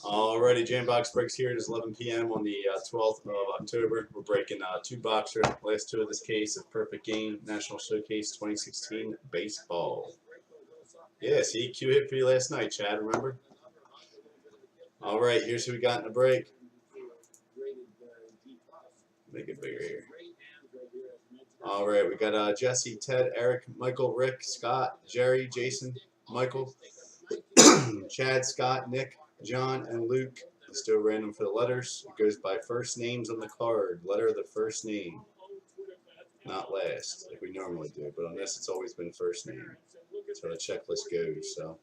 Alrighty, Jambox breaks here. It is 11 p.m. on the 12th of October. We're breaking two boxer. Last two of this case of Perfect Game National Showcase 2016 Baseball. Yeah, see, Q hit for you last night, Chad, remember? Alright, here's who we got in the break. Make it bigger here. Alright, we got Jesse, Ted, Eric, Michael, Rick, Scott, Jerry, Jason, Michael, Chad, Scott, Nick, John, and Luke. Let's do a random for the letters. It goes by first names on the card. Letter of the first name. Not last, like we normally do. But on this, it's always been first name. That's how the checklist goes. So,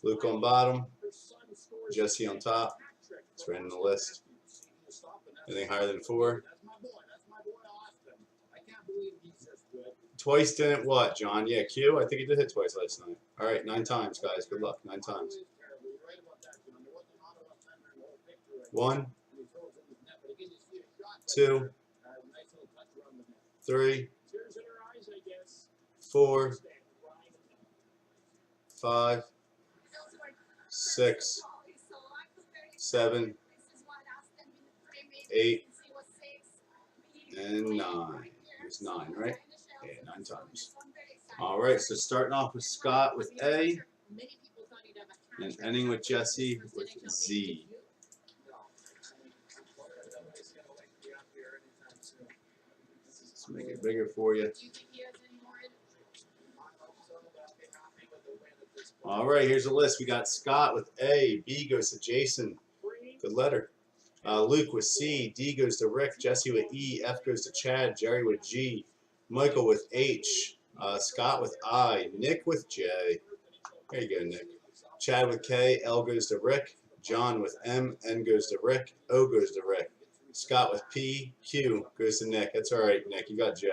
Luke on bottom. Jesse on top. It's random the list. Anything higher than 4? Twice didn't what, John? Yeah, Q? I think he did hit twice last night. All right, 9 times, guys. Good luck. 9 times. 1, 2, 3, 4, 5, 6, 7, 8, and 9. It's 9, right? Yeah, 9 times. All right, so starting off with Scott with A, and ending with Jesse with Z. Let's make it bigger for you. All right, here's the list. We got Scott with A. B goes to Jason. Good letter. Luke with C. D goes to Rick. Jesse with E. F goes to Chad. Jerry with G. Michael with H. Scott with I. Nick with J. There you go, Nick. Chad with K. L goes to Rick. John with M. N goes to Rick. O goes to Rick. Scott with P. Q goes to Nick. That's all right, Nick. You got J.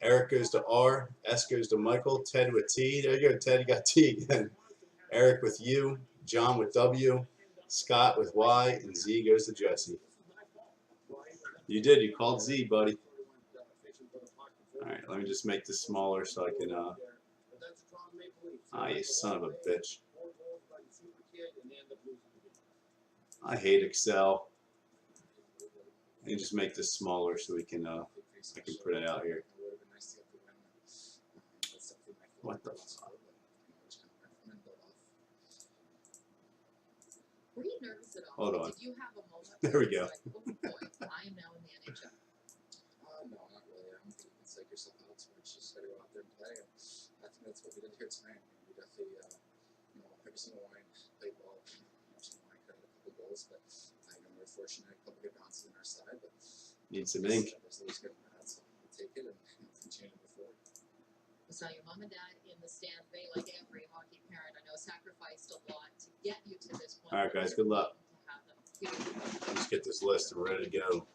Eric goes to R. S goes to Michael. Ted with T. There you go, Ted. You got T again. Eric with U. John with W. Scott with Y. And Z goes to Jesse. You did. You called Z, buddy. All right, let me just make this smaller so I can, you son of a bitch. I hate Excel. Let me just make this smaller so we can, I can print it out here. What the fuck? Were you nervous at all? Hold on. Did you have a moment? There we go. Like, oh boy, I am now in the NHL. No, not really. I don't think you can psych yourself out too much. You just gotta go out there and play. And I think that's what we did here tonight. We definitely, every single line played well. Every single line got a couple goals, but we were fortunate. A couple good bounces on our side, but Need some ink. There's always good and bad, so we'll take it and continue to move forward. We saw your mom and dad in the stand. They, like every hockey parent, I know, sacrificed a lot to get you to this point. All right, guys. Good luck. To have them. Let's get this list and we're ready to go.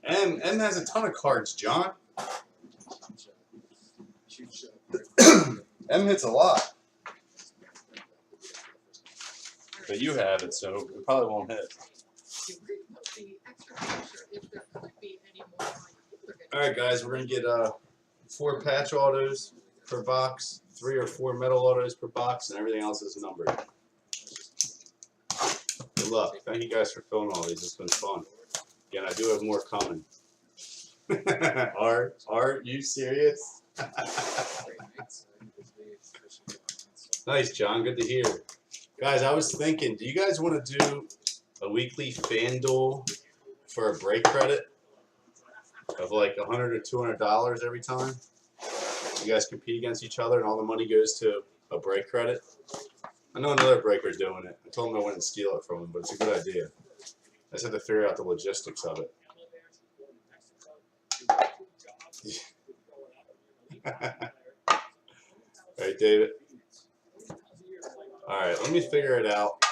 M has a ton of cards, John. Huge, M hits a lot. But you have it, so it probably won't hit. You worry about the extra pressure if there could be any more. All right, guys. We're going to get 4 patch autos per box, 3 or 4 metal autos per box, and everything else is numbered. Good luck. Thank you guys for filming all these. It's been fun. Again, I do have more coming. Are you serious? Nice, John. Good to hear. Guys, I was thinking, do you guys want to do a weekly FanDuel for a break credit of like $100 or $200 every time? You guys compete against each other and all the money goes to a break credit? I know another breaker's doing it. I told him I wouldn't steal it from him, but it's a good idea. I just have to figure out the logistics of it. Right, David? All right, let me figure it out,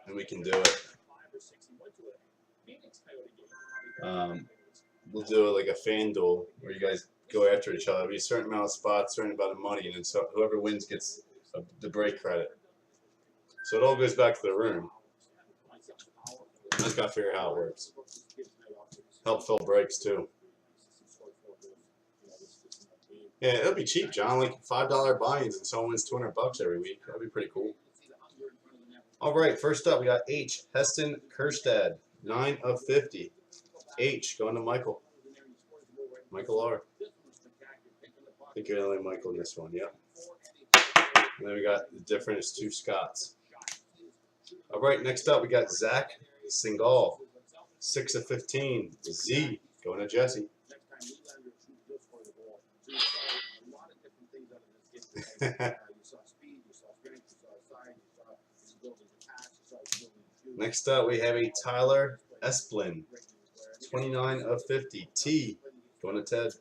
and we can do it. We'll do it like a FanDuel where you guys go after each other. There'll be a certain amount of spots, certain amount of money, and then so whoever wins gets the break credit. So it all goes back to the room. I just got to figure out how it works. Help fill breaks, too. Yeah, it'll be cheap, John. Like $5 buy-ins and someone wins $200 every week. That'd be pretty cool. All right, first up we got H. Heston Kjerstad, 9 of 50. H going to Michael. Michael R. I think you're only Michael in this one, yep. And then we got the difference, 2 Scotts. All right, next up we got Zach Singal, 6 of 15. Z going to Jesse. Next up we have a Tyler Esplin, 29 of 50. T going to Ted.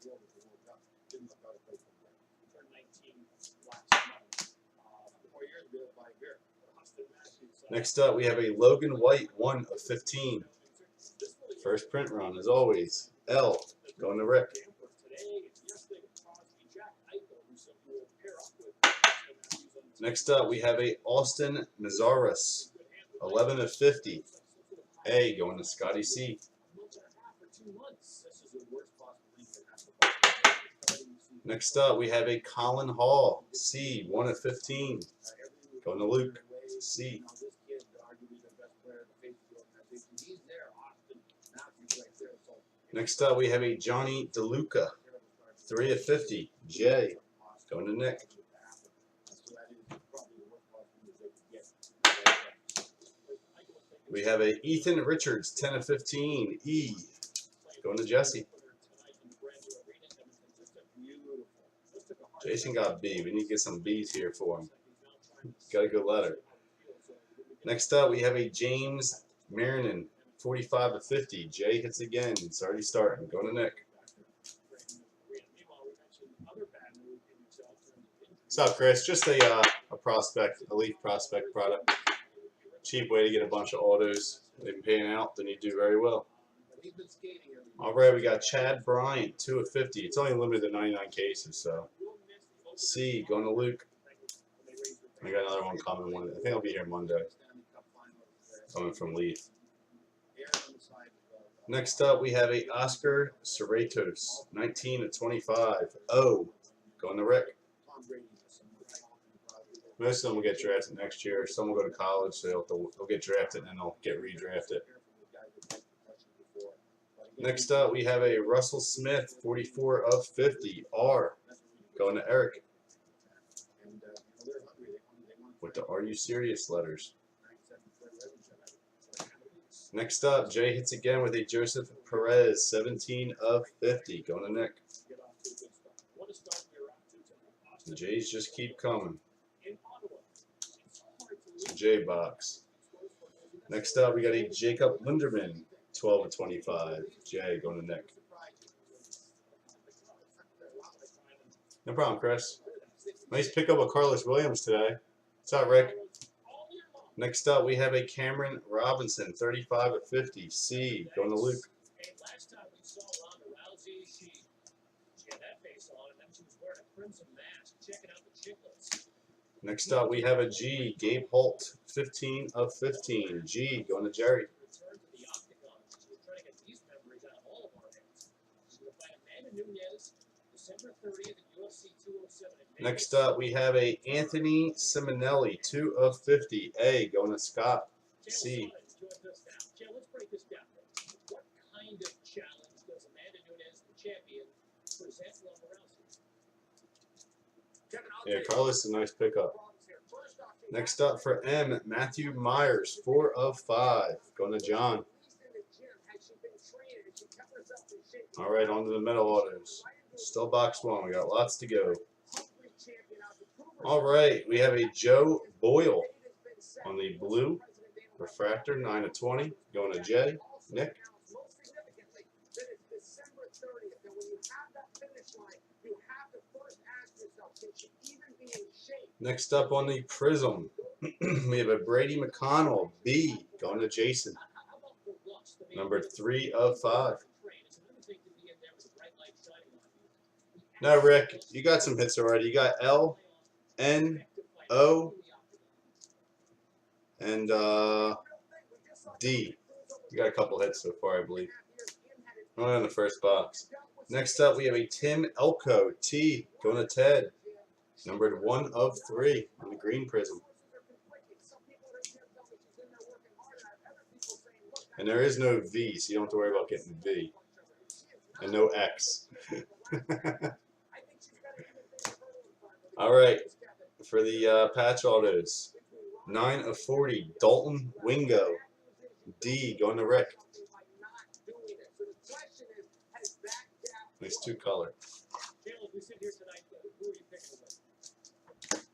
Next up we have a Logan White, 1 of 15. First print run as always. L going to Rick. Next up we have a Austin Nazaris, 11 of 50. A going to Scotty C. Next up we have a Colin Hall, C, 1 of 15. Going to Luke, C. Next up we have a Johnny DeLuca, 3 of 50. J going to Nick. We have a Ethan Richards, 10 of 15. E going to Jesse. Jason got B. We need to get some B's here for him. Got a good letter. Next up, we have a James Marinan, 45 of 50. J hits again. It's already starting. Going to Nick. What's up, Chris? Just a prospect, a Leaf prospect product. Cheap way to get a bunch of autos. They've been paying out, then you do very well. All right, we got Chad Bryant, 2 of 50. It's only limited to 99 cases, so. C going to Luke. I got another one coming. I think I'll be here Monday. Coming from Leaf. Next up, we have a Oscar Cerritos, 19 of 25. O going to Rick. Most of them will get drafted next year. Some will go to college, so they'll get drafted and then they'll get redrafted. Next up, we have a Russell Smith, 44 of 50. R going to Eric. With the Are You Serious letters. Next up, Jay hits again with a Joseph Perez, 17 of 50. Going to Nick. The Jays just keep coming. J box. Next up, we got a Jacob Linderman, 12 of 25. J going to Nick. No problem, Chris. Nice pickup of Carlos Williams today. What's up, Rick? Next up, we have a Cameron Robinson, 35 of 50. C going to Luke. Last time we saw Ronda Rousey, she had that face on, and then she was wearing a crimson mask, checking out the chiclets. Next up, we have a G, Gabe Holt, 15 of 15. G going to Jerry. Return to the octagon. She was trying to get these memories out of all of our heads. She's going to fight Amanda Nunes, December 30th at UFC 207. Next up, we have a Anthony Simonelli, 2 of 50. A going to Scott. C. Jill, let's break this down. What kind of challenge does Amanda Nunes, the champion, present Ronda Rousey? Yeah, Carlos is a nice pickup. Next up for M, Matthew Myers, 4 of 5. Going to John. All right, on to the metal autos. Still box 1. We got lots to go. All right, we have a Joe Boyle on the blue refractor, 9 of 20. Going to Jay. Nick. Next up on the Prism, we have a Brady McConnell, B, going to Jason. Number 3 of 5. Now, Rick, you got some hits already. You got L, N, O, and D. You got a couple hits so far, I believe. Only on the first box. Next up, we have a Tim Elko, T, going to Ted. Numbered 1 of 3 on the green Prism. And there is no V, so you don't have to worry about getting V. And no X. All right, for the patch autos, 9 of 40, Dalton Wingo. D, going to Rick. Nice 2-color.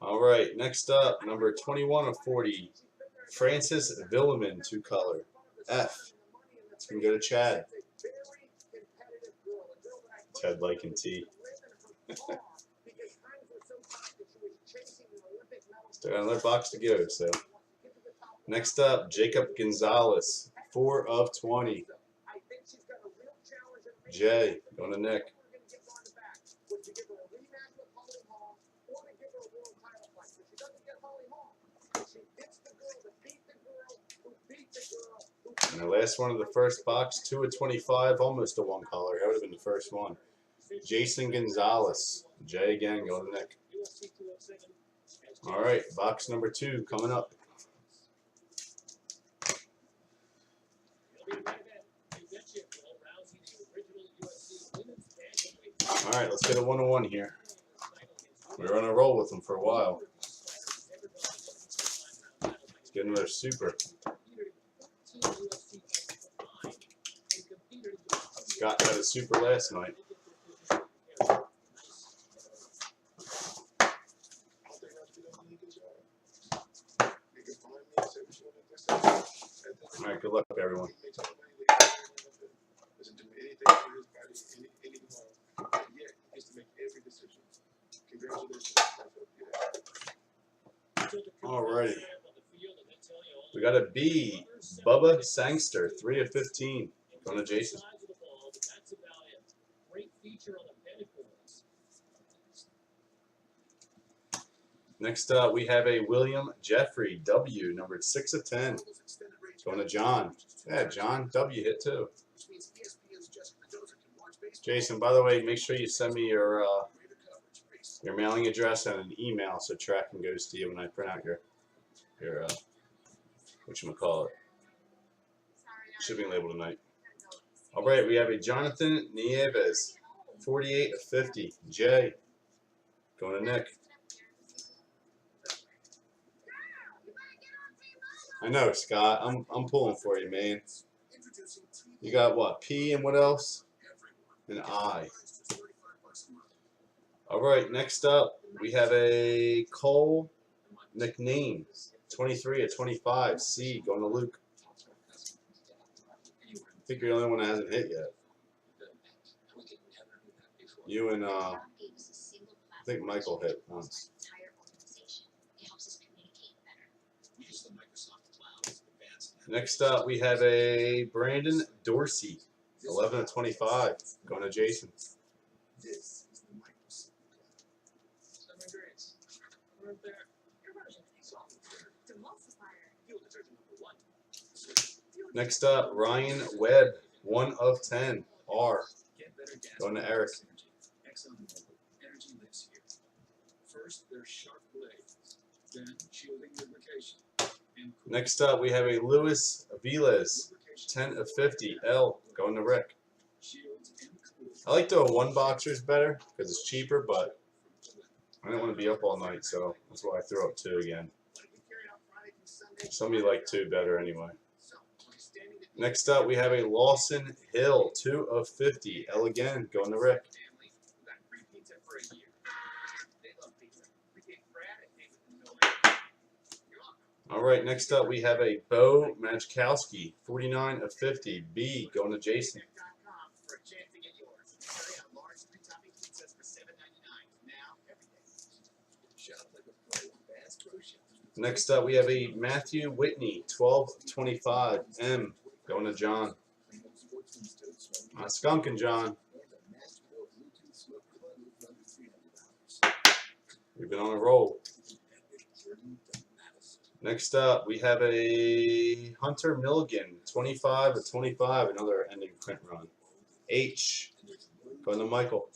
All right, next up, number 21 of 40, Francis Villeman, 2-color. F. It's going to go to Chad. Ted liking T. Still got another box to go, so. Next up, Jacob Gonzalez, 4 of 20. J, going to Nick. And the last one of the first box, 2 of 25, almost a 1-color. That would have been the first one. Jason Gonzalez. J again, going to Nick. All right, box number 2 coming up. All right, let's get a 101 here. We were on a roll with them for a while. Let's get another super. Scott had a super last night. All right, good luck, everyone. Alrighty. We got a B, Bubba Sangster, 3 of 15. Going to Jason. Next up, we have a William Jeffrey, W, numbered 6 of 10. Going to John. Yeah, John, W hit too. Jason, by the way, make sure you send me your mailing address and an email so tracking goes to you when I print out your whatchamacallit, shipping label tonight. All right, we have a Jonathan Nieves, 48 of 50. J, going to Nick. I know, Scott. I'm pulling for you, man. You got what? P and what else? And I. All right, next up, we have a Cole McNean, 23 of 25. C, going to Luke. I think you're the only one that hasn't hit yet. You and I think Michael hit once. Next up, we have a Brandon Dorsey, 11 of 25, going to Jason. Next up, Ryan Webb, 1 of 10, R, going to Eric. Next up, we have a Luis Aviles, 10 of 50, L, going to Rick. I like doing 1-boxers better because it's cheaper, but I didn't want to be up all night, so that's why I threw up 2 again. Some of you like 2 better anyway. Next up, we have a Lawson Hill, 2 of 50, L again, going to Rick. All right, next up we have a Bo Majkowski, 49 of 50, B, going to Jason. Next up we have a Matthew Whitney, 12 of 25, M, going to John. Skunkin' John. We've been on a roll. Next up, we have a Hunter Milligan, 25 of 25, another ending print run. H, going to Michael.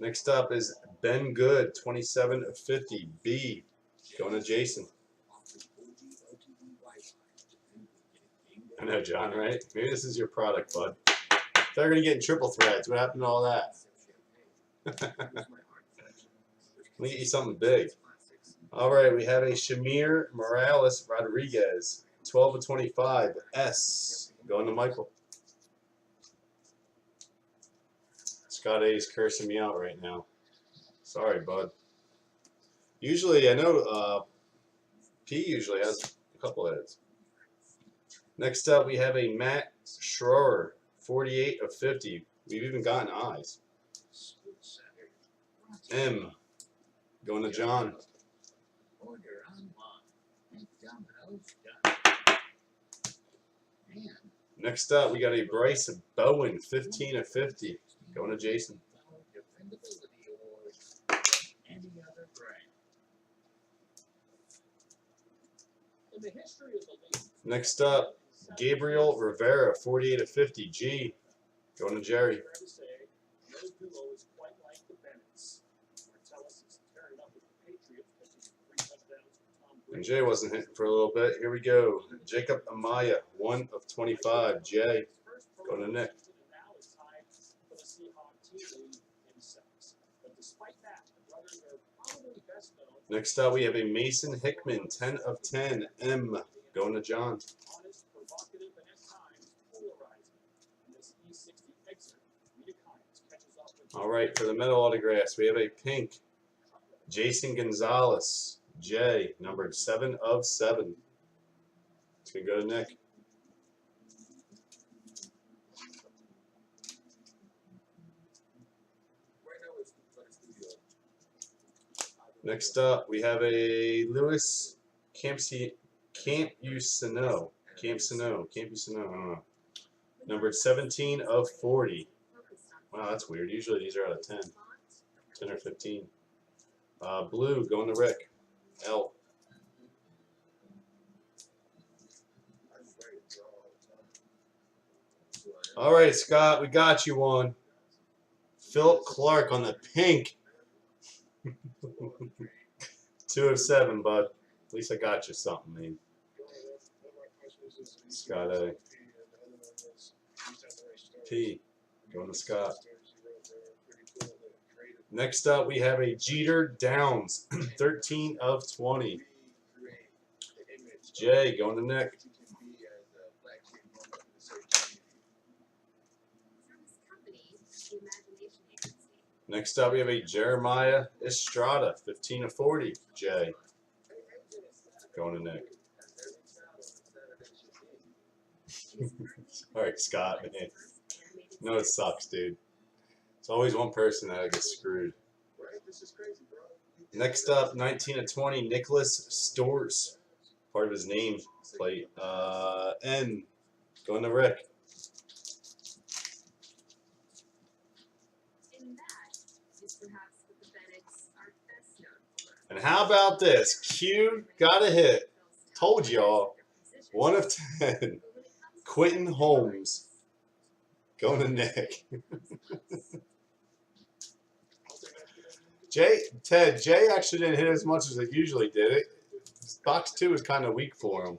Next up is Ben Good, 27 of 50. B, going to Jason. I know, John, right? Maybe this is your product, bud. They're going to get in triple threads. What happened to all that? Let me get you something big. All right, we have a Shamir Morales Rodriguez, 12 of 25. S, going to Michael. Scott A is cursing me out right now. Sorry, bud. Usually, I know P usually has a couple heads. Next up, we have a Matt Schroer, 48 of 50. We've even gotten eyes. M, going to John. Next up, we got a Bryce Bowen, 15 of 50. Going to Jason. In the history of the league, Next up, Gabriel Rivera, 48 of 50. G, going to Jerry. fair to say, no duo is quite like the Bennetts. Martellus is tearing up with the Patriots, catching 3 touchdowns from Tom Brady. And Jay wasn't hitting for a little bit. Here we go. Jacob Amaya, 1 of 25. Jay, going to Nick. Now is tied for the Seahawks team lead in sacks. But despite that, the brothers are probably best known. Next up, we have a Mason Hickman, 10 of 10. M, going to John. Honest, provocative, and at times polarizing. In this E60 excerpt, Rita Kynes catches up with. All right, for the metal autographs, we have a pink Jason Gonzalez, J, numbered 7 of 7. It's going to go to Nick. Next up, we have a Lewis Campusano, I don't know. Numbered 17 of 40. Wow, that's weird. Usually these are out of 10. 10 or 15. Blue, going to Rick. L. All right, Scott, we got you one. Philip Clark on the pink. 2 of 7, bud. At least I got you something, man. Scott A. P. Going to Scott. Next up, we have a Jeter Downs, 13 of 20. J. Going to Nick. Next up, we have a Jeremiah Estrada, 15 of 40. J. Going to Nick. All right, Scott, man. No, it sucks, dude. It's always one person that gets screwed. Next up, 19 of 20, Nicholas Stores. Part of his name plate. N. Going to Rick. And how about this? Q got a hit. Told y'all. 1 of 10. Quentin Holmes. Going to Nick. Jay actually didn't hit as much as it usually did. Box 2 was kind of weak for him.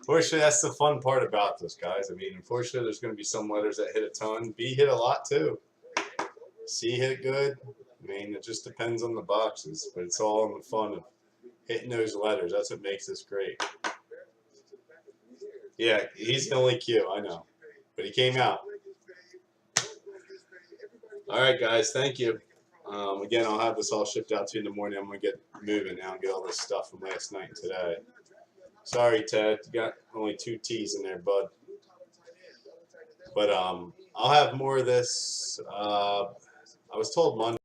Unfortunately, that's the fun part about this, guys. I mean, unfortunately, there's going to be some letters that hit a ton. B hit a lot, too. C hit good. I mean, it just depends on the boxes, but it's all in the fun of hitting those letters. That's what makes this great. Yeah, he's the only Q, I know. But he came out. All right, guys, thank you. Again, I'll have this all shipped out to you in the morning. I'm going to get moving now and get all this stuff from last night and today. Sorry, Ted. You got only 2 T's in there, bud. But I'll have more of this. I was told Monday.